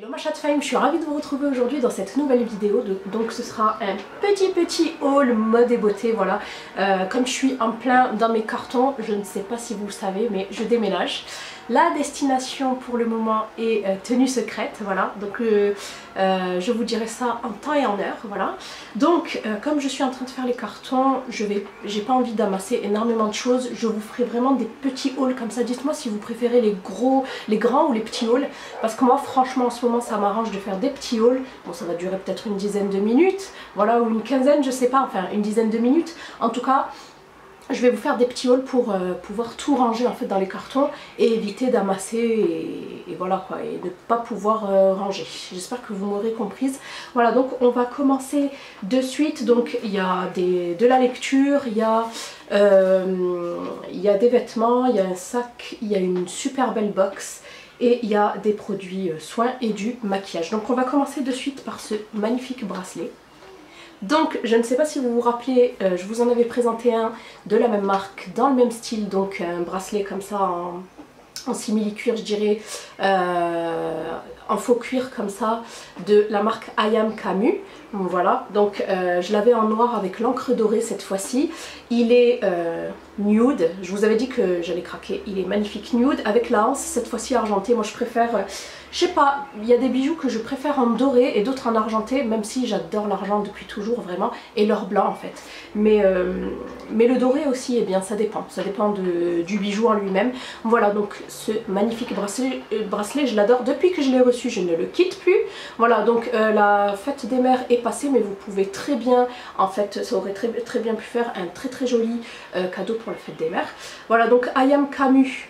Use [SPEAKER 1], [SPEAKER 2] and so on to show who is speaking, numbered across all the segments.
[SPEAKER 1] Hello ma chatte femme, je suis ravie de vous retrouver aujourd'hui dans cette nouvelle vidéo. Donc ce sera un petit haul mode et beauté, voilà. Comme je suis en plein dans mes cartons, je ne sais pas si vous le savez, mais je déménage. La destination pour le moment est tenue secrète, voilà. Donc je vous dirai ça en temps et en heure, voilà. Donc comme je suis en train de faire les cartons, j'ai pas envie d'amasser énormément de choses. Je vous ferai vraiment des petits hauls comme ça. Dites-moi si vous préférez les grands ou les petits hauls, parce que moi franchement en ce moment ça m'arrange de faire des petits hauls. Bon, ça va durer peut-être une dizaine de minutes, voilà, ou une quinzaine, je sais pas, enfin une dizaine de minutes. En tout cas, je vais vous faire des petits hauls pour pouvoir tout ranger en fait dans les cartons et éviter d'amasser et voilà quoi, et ne pas pouvoir ranger. J'espère que vous m'aurez comprise. Voilà, donc on va commencer de suite. Donc il y a de la lecture, il y a des vêtements, il y a un sac, il y a une super belle box. Et il y a des produits soins et du maquillage. Donc on va commencer de suite par ce magnifique bracelet. Donc je ne sais pas si vous vous rappelez, je vous en avais présenté un de la même marque, dans le même style. Donc un bracelet comme ça en simili-cuir, je dirais, en faux cuir comme ça, de la marque Ayam Camus. Voilà, donc je l'avais en noir avec l'encre dorée cette fois-ci. Il est nude, je vous avais dit que j'allais craquer. Il est magnifique nude avec la hanse cette fois-ci argentée. Moi je préfère, je sais pas, il y a des bijoux que je préfère en doré et d'autres en argenté, même si j'adore l'argent depuis toujours vraiment, et l'or blanc en fait. Mais le doré aussi, eh bien ça dépend du bijou en lui-même. Voilà, donc ce magnifique bracelet, je l'adore depuis que je l'ai reçu, je ne le quitte plus. Voilà, donc la fête des mères est passée, mais vous pouvez très bien, en fait, ça aurait très bien pu faire un très joli cadeau pour la fête des mères. Voilà, donc Ayam Camus.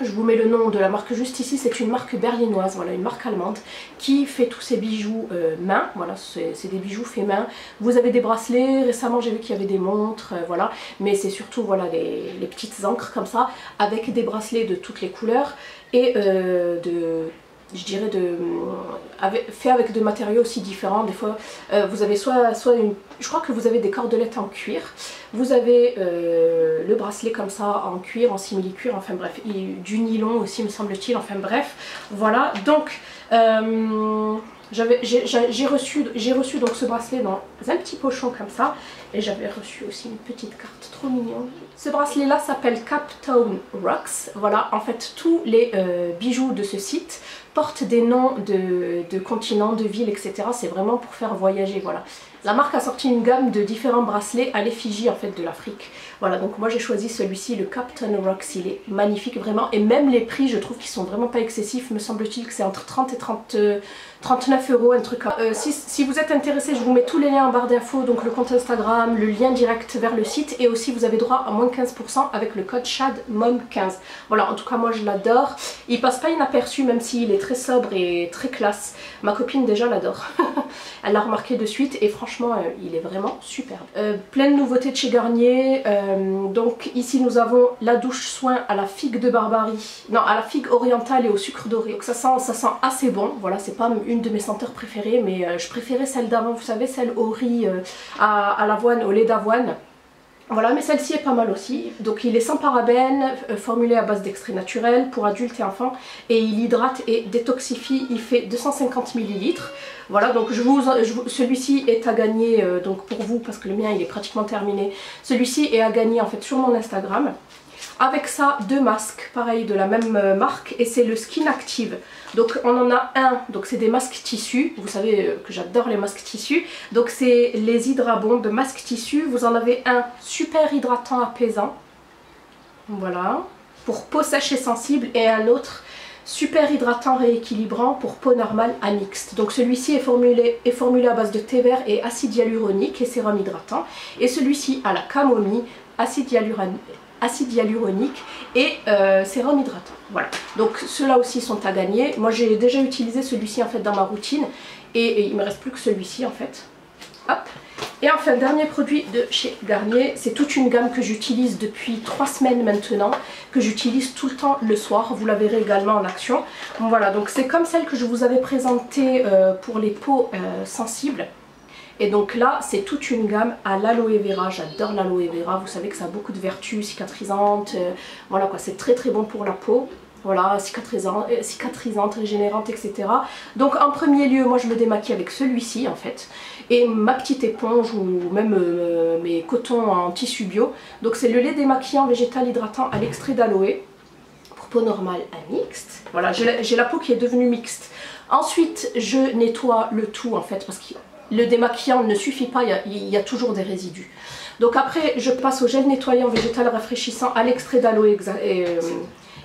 [SPEAKER 1] Je vous mets le nom de la marque juste ici, c'est une marque berlinoise, voilà, une marque allemande qui fait tous ces bijoux main, voilà, c'est des bijoux faits main. Vous avez des bracelets, récemment j'ai vu qu'il y avait des montres, voilà, mais c'est surtout voilà, les petites encres comme ça, avec des bracelets de toutes les couleurs et je dirais fait avec des matériaux aussi différents. Des fois vous avez soit je crois que vous avez des cordelettes en cuir, vous avez le bracelet comme ça en cuir, en simili-cuir, enfin bref, du nylon aussi me semble-t-il, enfin bref, voilà. Donc j'ai reçu donc ce bracelet dans un petit pochon comme ça, et j'avais reçu aussi une petite carte trop mignonne. Ce bracelet là s'appelle Captown Rocks. Voilà, en fait tous les bijoux de ce site portent des noms de continents, de villes, etc. C'est vraiment pour faire voyager, voilà. La marque a sorti une gamme de différents bracelets à l'effigie en fait de l'Afrique. Voilà, donc moi j'ai choisi celui-ci, le Captown Rocks. Il est magnifique vraiment, et même les prix je trouve qu'ils sont vraiment pas excessifs. Me semble-t-il que c'est entre 30 et 39 euros, un truc comme ça. Si vous êtes intéressé, je vous mets tous les liens en barre d'infos, donc le compte Instagram, le lien direct vers le site, et aussi vous avez droit à moins 15% avec le code SHADMOM15. Voilà, en tout cas moi je l'adore. Il passe pas inaperçu même s'il est très sobre et très classe. Ma copine déjà l'adore. Elle l'a remarqué de suite et franchement il est vraiment superbe. Plein de nouveautés de chez Garnier. Donc ici nous avons la douche soin à la figue de Barbarie, non, à la figue orientale et au sucre doré. Donc ça sent assez bon. Voilà, c'est pas une de mes senteurs préférées, mais je préférais celle d'avant, vous savez, celle au riz, à l'avoine, au lait d'avoine. Voilà, mais celle-ci est pas mal aussi. Donc il est sans parabènes, formulé à base d'extraits naturels pour adultes et enfants, et il hydrate et détoxifie. Il fait 250 ml. Voilà, donc celui-ci est à gagner donc pour vous, parce que le mien il est pratiquement terminé. Celui-ci est à gagner en fait sur mon Instagram. Avec ça, deux masques, pareil, de la même marque, et c'est le Skin Active. Donc on en a un, donc c'est des masques tissus, vous savez que j'adore les masques tissus. Donc c'est les Hydrabomb masques tissus. Vous en avez un super hydratant apaisant, voilà, pour peau sèche et sensible, et un autre super hydratant rééquilibrant pour peau normale à mixte. Donc celui-ci est formulé à base de thé vert et acide hyaluronique et sérum hydratant, et celui-ci à la camomille, acide hyaluronique et sérum hydratant. Voilà, donc ceux-là aussi sont à gagner. Moi j'ai déjà utilisé celui-ci en fait dans ma routine, et il me reste plus que celui-ci en fait. Hop. Et enfin, dernier produit de chez Garnier, c'est toute une gamme que j'utilise depuis 3 semaines maintenant, que j'utilise tout le temps le soir. Vous la verrez également en action. Bon, voilà, donc c'est comme celle que je vous avais présentée pour les peaux sensibles. Et donc là, c'est toute une gamme à l'aloe vera. J'adore l'aloe vera. Vous savez que ça a beaucoup de vertus cicatrisantes. Voilà quoi, c'est très bon pour la peau. voilà, cicatrisante, régénérante, etc. Donc en premier lieu, moi je me démaquille avec celui-ci en fait, et ma petite éponge ou même mes cotons en tissu bio. Donc c'est le lait démaquillant végétal hydratant à l'extrait d'aloe, pour peau normale à mixte. Voilà, j'ai la peau qui est devenue mixte. Ensuite, je nettoie le tout en fait, parce que le démaquillant ne suffit pas, il y a toujours des résidus. Donc après, je passe au gel nettoyant végétal rafraîchissant à l'extrait d'aloe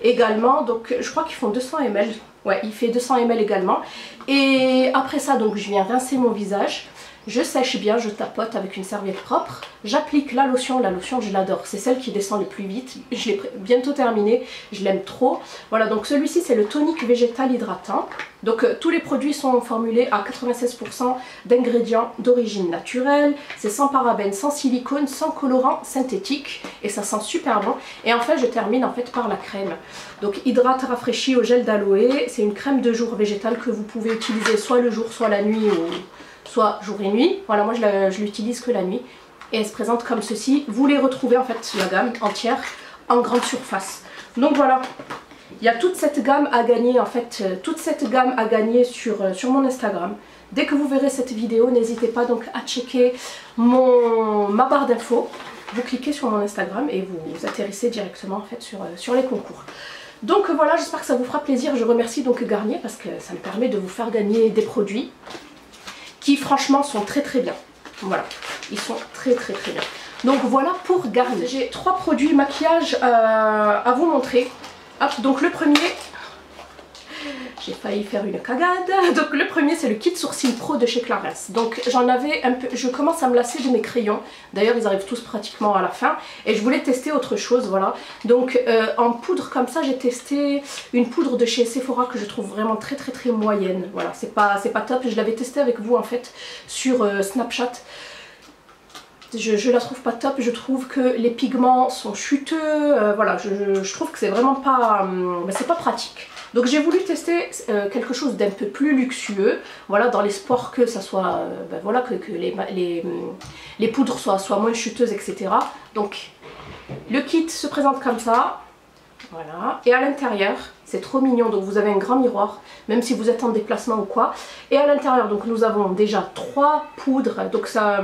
[SPEAKER 1] également. Donc je crois qu'ils font 200 ml. Ouais, il fait 200 ml également. Et après ça, donc je viens rincer mon visage. Je sèche bien, je tapote avec une serviette propre. J'applique la lotion je l'adore, c'est celle qui descend le plus vite. Je l'ai bientôt terminée, je l'aime trop. Voilà, donc celui-ci c'est le tonique végétal hydratant. Donc tous les produits sont formulés à 96% d'ingrédients d'origine naturelle. C'est sans parabènes, sans silicone, sans colorant synthétique. Et ça sent super bon. Et enfin je termine en fait par la crème. Donc hydrate rafraîchi au gel d'aloe. C'est une crème de jour végétale que vous pouvez utiliser soit le jour, soit la nuit, ou soit jour et nuit. Voilà, moi je l'utilise que la nuit. Et elle se présente comme ceci. Vous les retrouvez en fait la gamme entière en grande surface. Donc voilà, il y a toute cette gamme à gagner en fait, sur mon Instagram. Dès que vous verrez cette vidéo, n'hésitez pas donc à checker ma barre d'infos. Vous cliquez sur mon Instagram et vous atterrissez directement en fait sur les concours. Donc voilà, j'espère que ça vous fera plaisir. Je remercie donc Garnier parce que ça me permet de vous faire gagner des produits qui franchement sont très très bien. Voilà, ils sont très très très bien. Donc voilà pour Garnier. J'ai 3 produits maquillage à vous montrer. Hop, donc le premier, j'ai failli faire une cagade. Donc le premier c'est le kit sourcil pro de chez Clarins. Donc j'en avais un peu, je commence à me lasser de mes crayons. D'ailleurs ils arrivent tous pratiquement à la fin. Et je voulais tester autre chose, voilà. Donc en poudre comme ça j'ai testé une poudre de chez Sephora que je trouve vraiment très très très moyenne. Voilà, c'est pas top. Je l'avais testé avec vous en fait sur Snapchat. Je la trouve pas top, je trouve que les pigments sont chuteux, voilà, je trouve que c'est vraiment pas, c'est pas pratique. Donc j'ai voulu tester quelque chose d'un peu plus luxueux, voilà, dans l'espoir que ça soit, voilà, que les poudres soient moins chuteuses, etc. Donc le kit se présente comme ça, voilà, et à l'intérieur, c'est trop mignon, donc vous avez un grand miroir, même si vous êtes en déplacement ou quoi. Et à l'intérieur, donc nous avons déjà 3 poudres, donc ça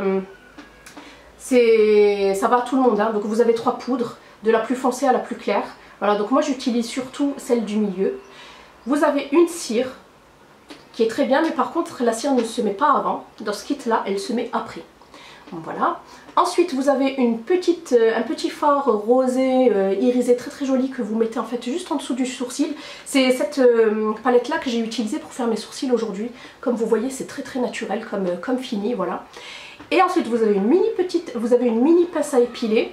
[SPEAKER 1] va à tout le monde, hein. Donc vous avez 3 poudres, de la plus foncée à la plus claire. Voilà, donc moi j'utilise surtout celle du milieu. Vous avez une cire qui est très bien, mais par contre la cire ne se met pas avant. Dans ce kit là, elle se met après. Donc, voilà. Ensuite vous avez un petit fard rosé irisé très très joli que vous mettez en fait juste en dessous du sourcil. C'est cette palette là que j'ai utilisée pour faire mes sourcils aujourd'hui. Comme vous voyez, c'est très très naturel comme fini, voilà. Et ensuite vous avez une mini pince à épiler,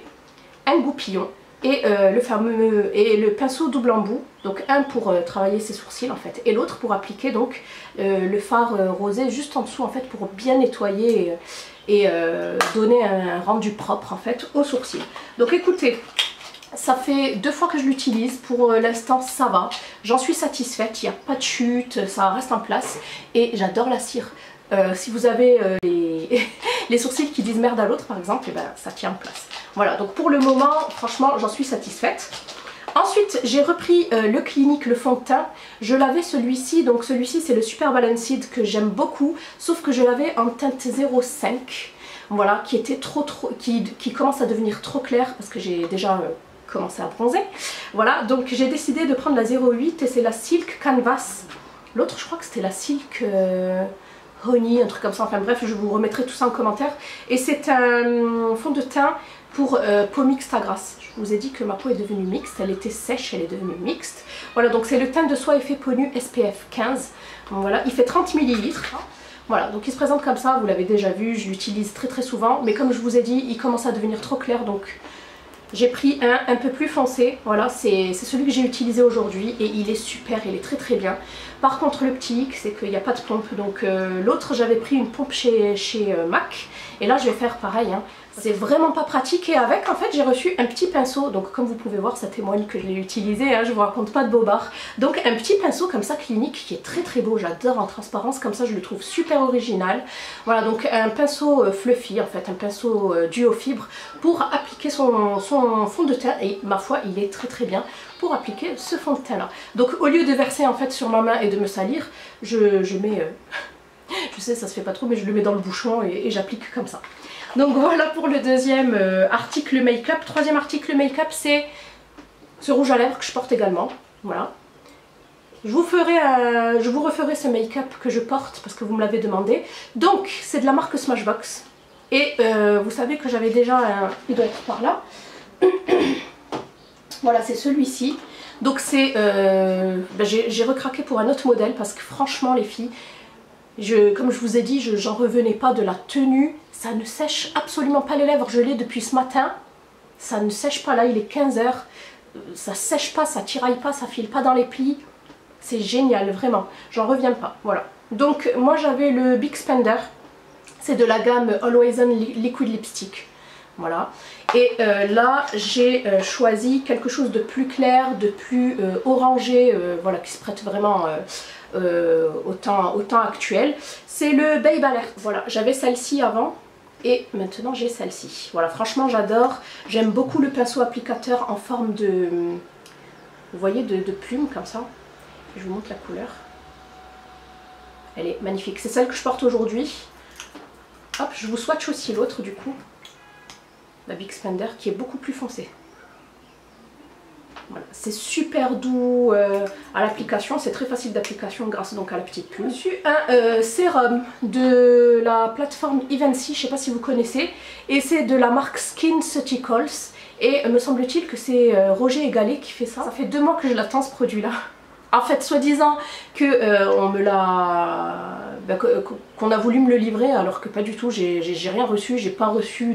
[SPEAKER 1] un goupillon et le pinceau double embout. Donc un pour travailler ses sourcils en fait, et l'autre pour appliquer donc le fard rosé juste en dessous en fait, pour bien nettoyer et donner un rendu propre en fait aux sourcils. Donc écoutez, ça fait 2 fois que je l'utilise, pour l'instant ça va, j'en suis satisfaite, il n'y a pas de chute, ça reste en place et j'adore la cire. Si vous avez les sourcils qui disent merde à l'autre par exemple, et ben, ça tient en place. Voilà, donc pour le moment franchement j'en suis satisfaite. Ensuite j'ai repris le Clinique, le fond de teint. Je l'avais celui-ci, donc celui-ci c'est le Super Balanced que j'aime beaucoup, sauf que je l'avais en teinte 05, voilà, qui était qui commence à devenir trop clair parce que j'ai déjà commencé à bronzer. Voilà, donc j'ai décidé de prendre la 08 et c'est la Silk Canvas. L'autre je crois que c'était la Silk Honey, un truc comme ça, enfin bref, je vous remettrai tout ça en commentaire. Et c'est un fond de teint pour peau mixte à grasse. Je vous ai dit que ma peau est devenue mixte, elle était sèche, elle est devenue mixte. Voilà, donc c'est le teint de soie effet peau nue SPF 15. Donc voilà, il fait 30 ml. Voilà, donc il se présente comme ça, vous l'avez déjà vu, je l'utilise très très souvent. Mais comme je vous ai dit, il commence à devenir trop clair, donc j'ai pris un peu plus foncé. Voilà, c'est celui que j'ai utilisé aujourd'hui et il est super, il est très très bien. Par contre le petit hic, c'est qu'il n'y a pas de pompe. Donc l'autre j'avais pris une pompe chez MAC. Et là je vais faire pareil, hein. C'est vraiment pas pratique et avec en fait j'ai reçu un petit pinceau, donc comme vous pouvez voir ça témoigne que je l'ai utilisé, hein, je vous raconte pas de bobards. Donc un petit pinceau comme ça clinique qui est très très beau, j'adore en transparence, comme ça je le trouve super original. Voilà, donc un pinceau fluffy en fait, un pinceau duo fibre pour appliquer son fond de teint et ma foi il est très très bien pour appliquer ce fond de teint là. Donc au lieu de verser en fait sur ma main et de me salir, je mets, je sais ça se fait pas trop mais je le mets dans le bouchon et j'applique comme ça. Donc voilà pour le deuxième article make-up. Troisième article make-up, c'est ce rouge à lèvres que je porte également. Voilà. Je vous referai ce make-up que je porte parce que vous me l'avez demandé. Donc c'est de la marque Smashbox. Et vous savez que j'avais déjà un... Il doit être par là. Voilà, c'est celui-ci. Donc c'est... j'ai recraqué pour un autre modèle parce que franchement les filles... comme je vous ai dit, j'en revenais pas de la tenue, ça ne sèche absolument pas les lèvres, je l'ai depuis ce matin, ça ne sèche pas, là il est 15 h, ça sèche pas, ça tiraille pas, ça file pas dans les plis, c'est génial vraiment, j'en reviens pas, voilà. Donc moi j'avais le Big Spender, c'est de la gamme Always On Liquid Lipstick, voilà. Et là j'ai choisi quelque chose de plus clair, de plus orangé, voilà, qui se prête vraiment... au temps actuel, c'est le Babe Alert. Voilà, j'avais celle-ci avant et maintenant j'ai celle-ci. Voilà, franchement j'adore, j'aime beaucoup le pinceau applicateur en forme de, vous voyez, de plume comme ça. Je vous montre la couleur, elle est magnifique, c'est celle que je porte aujourd'hui. Hop, je vous swatch aussi l'autre du coup, la Big Spender qui est beaucoup plus foncée. Voilà, c'est super doux à l'application, c'est très facile d'application grâce donc à la petite plume. J'ai reçu un sérum de la plateforme Evency, je ne sais pas si vous connaissez, et c'est de la marque SkinCeuticals. Et me semble-t-il que c'est Roger Egalé qui fait ça. Ça fait 2 mois que je l'attends ce produit-là. En fait, soi-disant que on me l'a, qu'on a voulu me le livrer, alors que pas du tout. J'ai rien reçu, j'ai pas reçu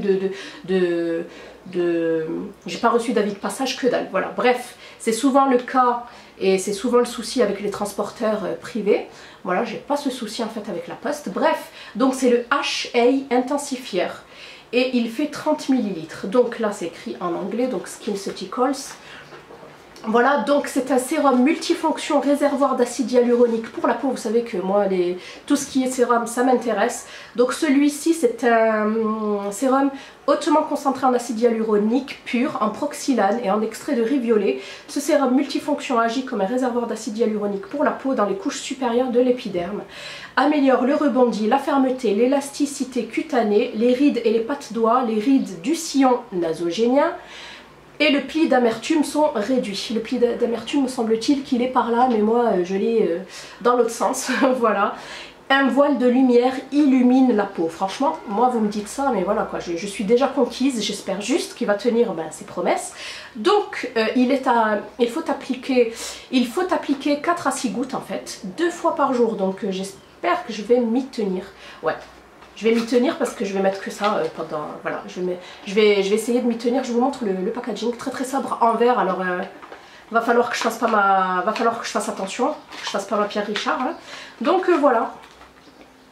[SPEAKER 1] j'ai pas reçu d'avis de passage, que dalle. Voilà. Bref, c'est souvent le cas et c'est souvent le souci avec les transporteurs privés. Voilà, j'ai pas ce souci en fait avec la poste. Bref, donc c'est le HA Intensifier et il fait 30 ml. Donc là, c'est écrit en anglais, donc SkinCeuticals. Voilà, donc c'est un sérum multifonction réservoir d'acide hyaluronique pour la peau. Vous savez que moi, tout ce qui est sérum, ça m'intéresse. Donc celui-ci, c'est un sérum hautement concentré en acide hyaluronique pur, en proxylane et en extrait de riz violet. Ce sérum multifonction agit comme un réservoir d'acide hyaluronique pour la peau dans les couches supérieures de l'épiderme. Améliore le rebondi, la fermeté, l'élasticité cutanée, les rides et les pattes doigts, les rides du sillon nasogénien. Et le pli d'amertume sont réduits. Le pli d'amertume, me semble-t-il qu'il est par là, mais moi je l'ai dans l'autre sens. Voilà. Un voile de lumière illumine la peau. Franchement, moi vous me dites ça, mais voilà quoi, je suis déjà conquise. J'espère juste qu'il va tenir ses promesses. Donc il faut appliquer 4 à 6 gouttes en fait, 2 fois par jour. Donc j'espère que je vais m'y tenir. Ouais. Je vais m'y tenir parce que je vais mettre que ça pendant... Voilà, je vais essayer de m'y tenir. Je vous montre le packaging, très très sobre en verre. Alors, va falloir que je fasse attention, que je fasse pas ma Pierre Richard. Hein. Donc voilà,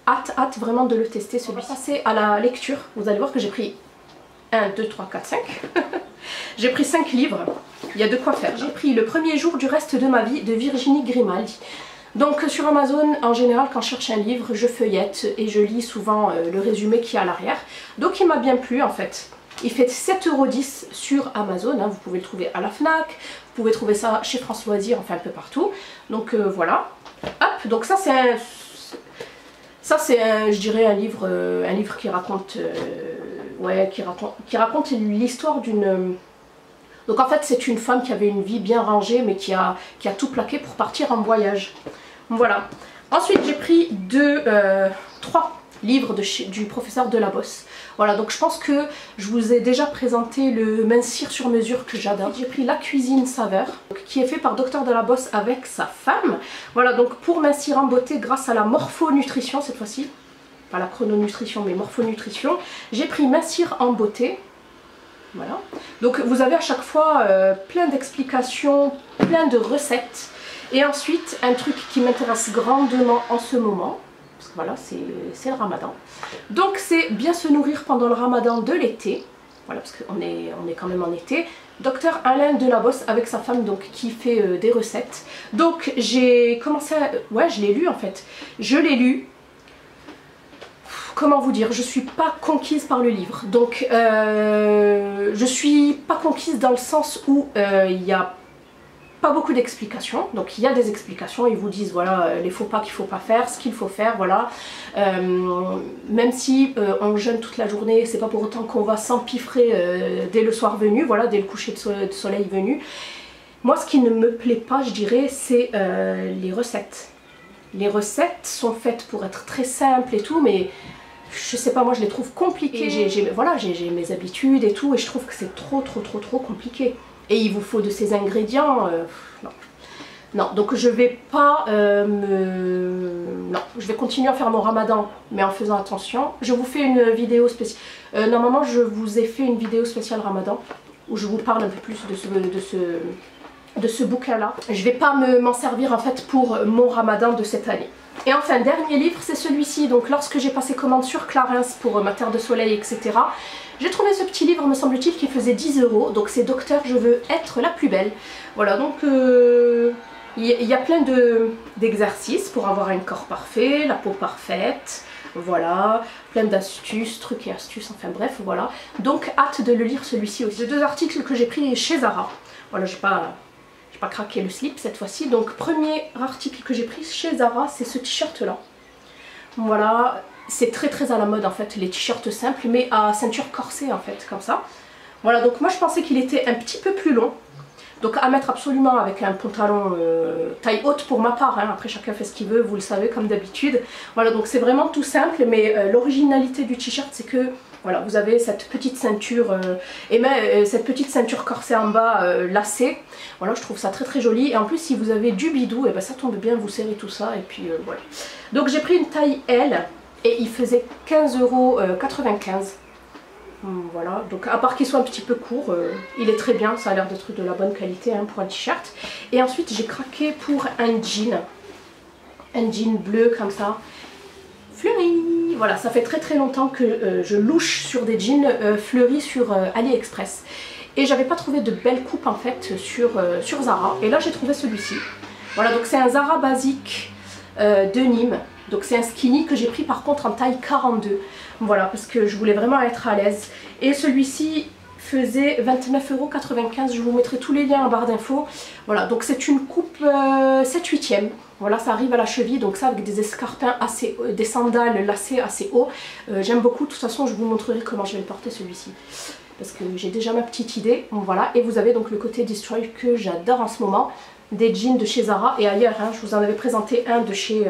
[SPEAKER 1] hâte vraiment de le tester celui-ci. On va passer à la lecture. Vous allez voir que j'ai pris 1, 2, 3, 4, 5. J'ai pris 5 livres, il y a de quoi faire. J'ai pris Le premier jour du reste de ma vie de Virginie Grimaldi. Donc sur Amazon, en général, quand je cherche un livre, je feuillette et je lis souvent le résumé qu'il y a à l'arrière. Donc il m'a bien plu en fait. Il fait 7,10 € sur Amazon, hein. Vous pouvez le trouver à la Fnac, vous pouvez trouver ça chez France Loisirs, enfin un peu partout. Donc voilà. Hop, donc ça c'est je dirais un livre qui raconte, qui raconte l'histoire d'une... Donc en fait c'est une femme qui avait une vie bien rangée mais qui a tout plaqué pour partir en voyage. Voilà. Ensuite j'ai pris 3 livres du professeur Delabosse. Voilà, donc je pense que je vous ai déjà présenté le mincir sur mesure que j'adore. J'ai pris La cuisine saveur, qui est fait par Dr Delabosse avec sa femme. Voilà, donc pour mincir en beauté grâce à la morphonutrition cette fois-ci. Pas la chrononutrition mais morphonutrition. J'ai pris mincir en beauté. Voilà. Donc vous avez à chaque fois plein d'explications, plein de recettes. Et ensuite, un truc qui m'intéresse grandement en ce moment, parce que voilà, c'est le ramadan. Donc c'est bien se nourrir pendant le ramadan de l'été, voilà, parce qu'on est quand même en été. Docteur Alain Delabosse avec sa femme donc qui fait des recettes. Donc j'ai commencé à... ouais, je l'ai lu en fait. Je l'ai lu. Comment vous dire, je suis pas conquise par le livre. Donc je suis pas conquise dans le sens où il y a pas beaucoup d'explications. Donc il y a des explications, ils vous disent voilà les faux pas qu'il faut pas faire, ce qu'il faut faire, voilà. Même si on jeûne toute la journée, c'est pas pour autant qu'on va s'empiffrer dès le soir venu, voilà, dès le coucher de soleil venu. Moi ce qui ne me plaît pas, je dirais, c'est les recettes. Les recettes sont faites pour être très simples et tout, mais je sais pas, moi je les trouve compliquées. J'ai mes habitudes et tout, et je trouve que c'est trop compliqué. Et il vous faut de ces ingrédients, non. Non, donc je vais pas non, je vais continuer à faire mon ramadan, mais en faisant attention. Je vous fais une vidéo spéciale. Normalement, je vous ai fait une vidéo spéciale ramadan, où je vous parle un peu plus de ce bouquin-là. Je vais pas m'en servir en fait pour mon ramadan de cette année. Et enfin, dernier livre, c'est celui-ci. Donc lorsque j'ai passé commande sur Clarins pour ma Terre de Soleil, etc., j'ai trouvé ce petit livre, me semble-t-il, qui faisait 10 €. Donc c'est Docteur, je veux être la plus belle. Voilà, donc il y a plein d'exercices pour avoir un corps parfait, la peau parfaite, voilà, plein d'astuces, trucs et astuces, enfin bref, voilà. Donc hâte de le lire celui-ci aussi. J'ai 2 articles que j'ai pris chez Zara. Voilà, j'ai pas craqué le slip cette fois-ci. Donc premier article que j'ai pris chez Zara, c'est ce t-shirt là. Voilà, c'est très à la mode en fait, les t-shirts simples mais à ceinture corsée en fait, comme ça. Voilà, donc moi je pensais qu'il était un petit peu plus long. Donc à mettre absolument avec un pantalon taille haute pour ma part, hein. Après chacun fait ce qu'il veut, vous le savez comme d'habitude. Voilà, donc c'est vraiment tout simple, mais l'originalité du t-shirt c'est que voilà, vous avez cette petite ceinture et même cette petite ceinture corsée en bas lacée. Voilà, je trouve ça très joli. Et en plus si vous avez du bidou, et ben ça tombe bien, vous serrez tout ça et puis voilà. Donc j'ai pris une taille L et il faisait 15,95 €. Voilà, donc à part qu'il soit un petit peu court, il est très bien, ça a l'air d'être de la bonne qualité hein, pour un t-shirt. Et ensuite j'ai craqué pour un jean bleu comme ça, fleuri. Voilà, ça fait très longtemps que je louche sur des jeans fleuris sur AliExpress. Et j'avais pas trouvé de belles coupes en fait sur Zara. Et là j'ai trouvé celui-ci. Voilà, donc c'est un Zara basique de Nîmes. Donc c'est un skinny que j'ai pris par contre en taille 42. Voilà, parce que je voulais vraiment être à l'aise. Et celui-ci faisait 29,95 €. Je vous mettrai tous les liens en barre d'infos. Voilà, donc c'est une coupe 7/8e. Voilà, ça arrive à la cheville, donc ça avec des escarpins assez des sandales lacées assez haut. J'aime beaucoup, de toute façon je vous montrerai comment je vais le porter celui-ci. Parce que j'ai déjà ma petite idée. Bon, voilà, et vous avez donc le côté Destroy que j'adore en ce moment. Des jeans de chez Zara et ailleurs, hein, je vous en avais présenté un de chez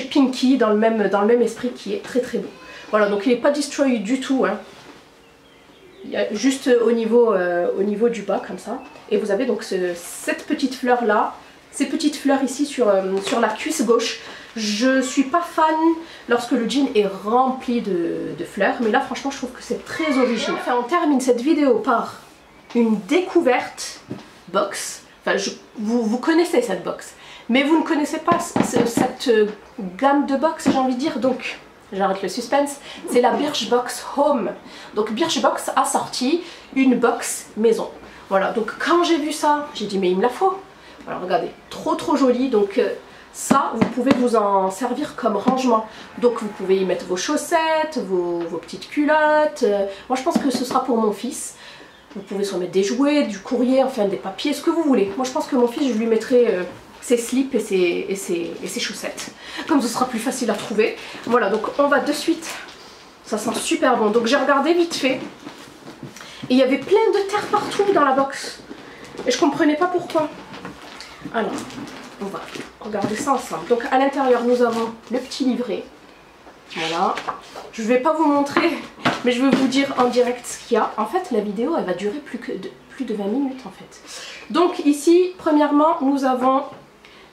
[SPEAKER 1] Pinky dans le même esprit qui est très beau. Voilà, donc il n'est pas destroy du tout, hein. Il y a juste au niveau du bas comme ça. Et vous avez donc cette petite fleur là, ces petites fleurs ici sur la cuisse gauche. Je suis pas fan lorsque le jean est rempli de fleurs, mais là franchement je trouve que c'est très original. Enfin, on termine cette vidéo par une découverte box. Enfin, vous connaissez cette box, mais vous ne connaissez pas cette gamme de box, j'ai envie de dire, donc j'arrête le suspense. C'est la Birchbox Home. Donc Birchbox a sorti une box maison. Voilà, donc quand j'ai vu ça, j'ai dit mais il me la faut. Alors regardez, trop joli. Donc ça, vous pouvez vous en servir comme rangement. Donc vous pouvez y mettre vos chaussettes, vos petites culottes. Moi je pense que ce sera pour mon fils. Vous pouvez soit mettre des jouets, du courrier, enfin des papiers, ce que vous voulez. Moi je pense que mon fils, je lui mettrai ses slips et ses chaussettes. Comme ce sera plus facile à trouver. Voilà, donc on va de suite. Ça sent super bon. Donc j'ai regardé vite fait. Et il y avait plein de terre partout dans la box. Et je comprenais pas pourquoi. Alors, on va regarder ça ensemble. Donc à l'intérieur, nous avons le petit livret. Voilà. Je vais pas vous montrer, mais je vais vous dire en direct ce qu'il y a. En fait, la vidéo, elle va durer plus de 20 minutes en fait. Donc ici, premièrement, nous avons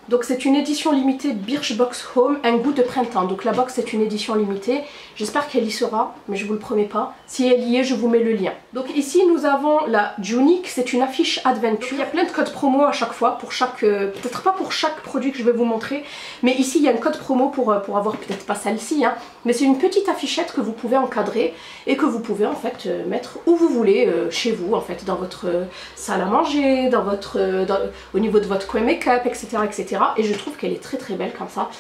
[SPEAKER 1] Donc c'est une édition limitée Birchbox Home, un goût de printemps. Donc la box est une édition limitée. J'espère qu'elle y sera, mais je vous le promets pas. Si elle y est, je vous mets le lien. Donc ici nous avons la Junique, c'est une affiche adventure. Il y a plein de codes promo à chaque fois, pour chaque, peut-être pas pour chaque produit que je vais vous montrer, mais ici il y a un code promo pour avoir peut-être pas celle-ci, hein, mais c'est une petite affichette que vous pouvez encadrer et que vous pouvez en fait mettre où vous voulez, chez vous en fait, dans votre salle à manger, dans votre, au niveau de votre coin make-up, etc., etc. Et je trouve qu'elle est très très belle comme ça,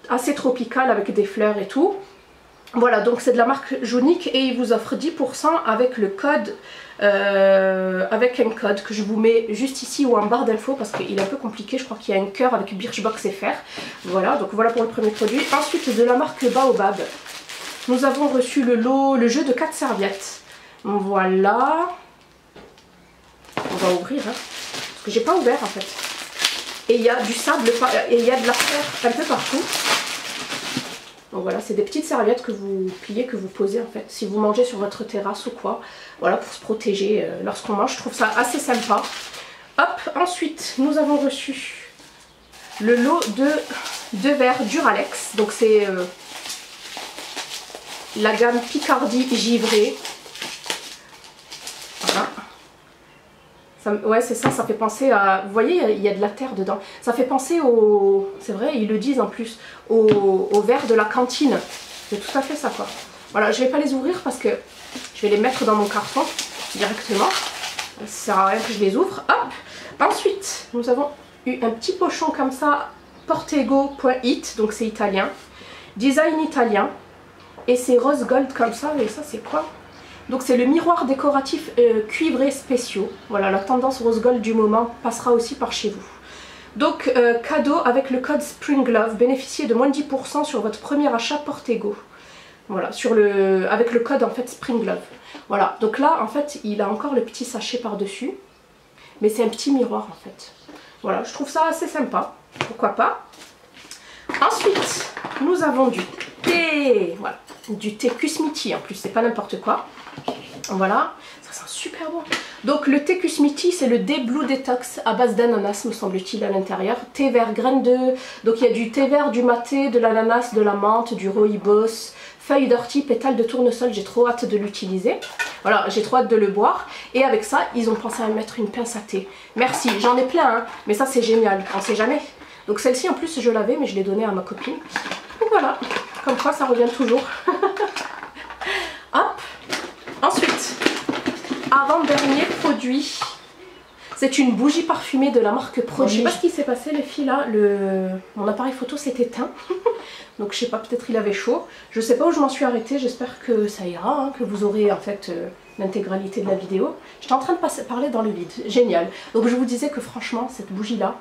[SPEAKER 1] assez tropicale avec des fleurs et tout. Voilà, donc c'est de la marque Junique et il vous offre 10% avec le code, avec un code que je vous mets juste ici ou en barre d'infos parce qu'il est un peu compliqué. Je crois qu'il y a un cœur avec Birchbox FR. Voilà, donc voilà pour le premier produit. Ensuite de la marque Baobab, nous avons reçu le jeu de 4 serviettes. Voilà. On va ouvrir, hein, parce que j'ai pas ouvert en fait. Et il y a du sable et il y a de la terre un peu partout. Donc voilà, c'est des petites serviettes que vous pliez, que vous posez en fait, si vous mangez sur votre terrasse ou quoi. Voilà, pour se protéger lorsqu'on mange. Je trouve ça assez sympa. Hop, ensuite, nous avons reçu le lot de 2 verres Duralex. Donc c'est la gamme Picardie givrée. Voilà. Ouais, c'est ça, ça fait penser à... Vous voyez, il y a de la terre dedans. Ça fait penser au... C'est vrai, ils le disent en plus, au verre de la cantine. C'est tout à fait ça, quoi. Voilà, je vais pas les ouvrir parce que je vais les mettre dans mon carton directement. Ça sert à rien que je les ouvre. Hop. Ensuite, nous avons eu un petit pochon comme ça, Portego.it, donc c'est italien. Design italien. Et c'est rose gold comme ça, et ça c'est quoi ? Donc c'est le miroir décoratif cuivré spéciaux. Voilà, la tendance rose gold du moment passera aussi par chez vous. Donc cadeau avec le code SPRINGLOVE, bénéficiez de moins de 10% sur votre premier achat Portego. Voilà, avec le code en fait SPRINGLOVE. Voilà, donc là en fait il a encore le petit sachet par dessus. Mais c'est un petit miroir en fait. Voilà, je trouve ça assez sympa. Pourquoi pas. Ensuite, nous avons du thé. Voilà, du thé Kusmiti en plus, c'est pas n'importe quoi. Voilà, ça sent super bon. Donc le thé Kusmiti, c'est le thé Blue Detox à base d'ananas, me semble-t-il, à l'intérieur. Thé vert graine de... Donc il y a du thé vert, du maté, de l'ananas, de la menthe, du rooibos, feuilles d'ortie, pétales de tournesol. J'ai trop hâte de l'utiliser. Voilà, j'ai trop hâte de le boire. Et avec ça, ils ont pensé à mettre une pince à thé. Merci, j'en ai plein, hein, mais ça c'est génial, on sait jamais. Donc celle-ci en plus je l'avais, mais je l'ai donnée à ma copine. Donc voilà, comme quoi ça revient toujours. Hop. Ensuite, avant-dernier produit, c'est une bougie parfumée de la marque Prodige. Bon, je sais pas ce qui s'est passé les filles là, mon appareil photo s'est éteint. Donc je sais pas, peut-être il avait chaud. Je sais pas où je m'en suis arrêtée, j'espère que ça ira, hein, que vous aurez en fait l'intégralité de la vidéo. J'étais en train de parler dans le vide, génial. Donc je vous disais que franchement, cette bougie là,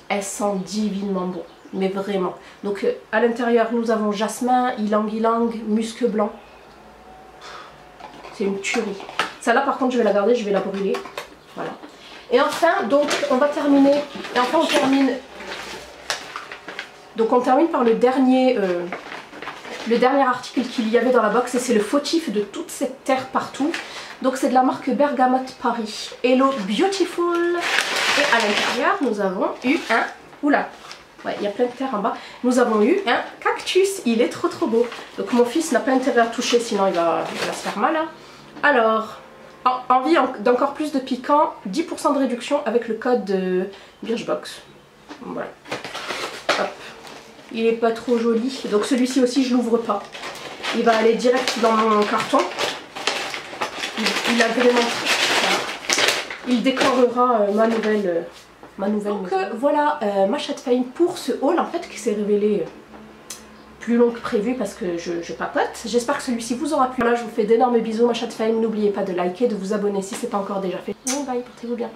[SPEAKER 1] elle sent divinement bon, mais vraiment. Donc à l'intérieur nous avons jasmin, ylang-ylang, musc blanc. C'est une tuerie. Celle-là par contre je vais la garder, je vais la brûler. Voilà. Et enfin, donc on va terminer. Et enfin on termine. Donc on termine par le dernier article qu'il y avait dans la box, et c'est le fautif de toute cette terre partout. Donc c'est de la marque Bergamote Paris. Hello Beautiful. Et à l'intérieur nous avons eu un... Oula, ouais, il y a plein de terre en bas. Nous avons eu un cactus, il est trop beau. Donc mon fils n'a pas intérêt à toucher, sinon il va se faire mal. Hein. Alors, envie d'encore plus de piquant, 10% de réduction avec le code de Birchbox. Voilà. Hop. Il est pas trop joli, donc celui-ci aussi je l'ouvre pas. Il va aller direct dans mon carton. Il a vraiment... Il décorera ma nouvelle donc voilà ma Chatfame pour ce haul en fait qui s'est révélé plus long que prévu parce que je papote. J'espère que celui-ci vous aura plu. Là je vous fais d'énormes bisous ma Chatfame. N'oubliez pas de liker, de vous abonner si ce n'est pas encore déjà fait. Bon bye, portez-vous bien.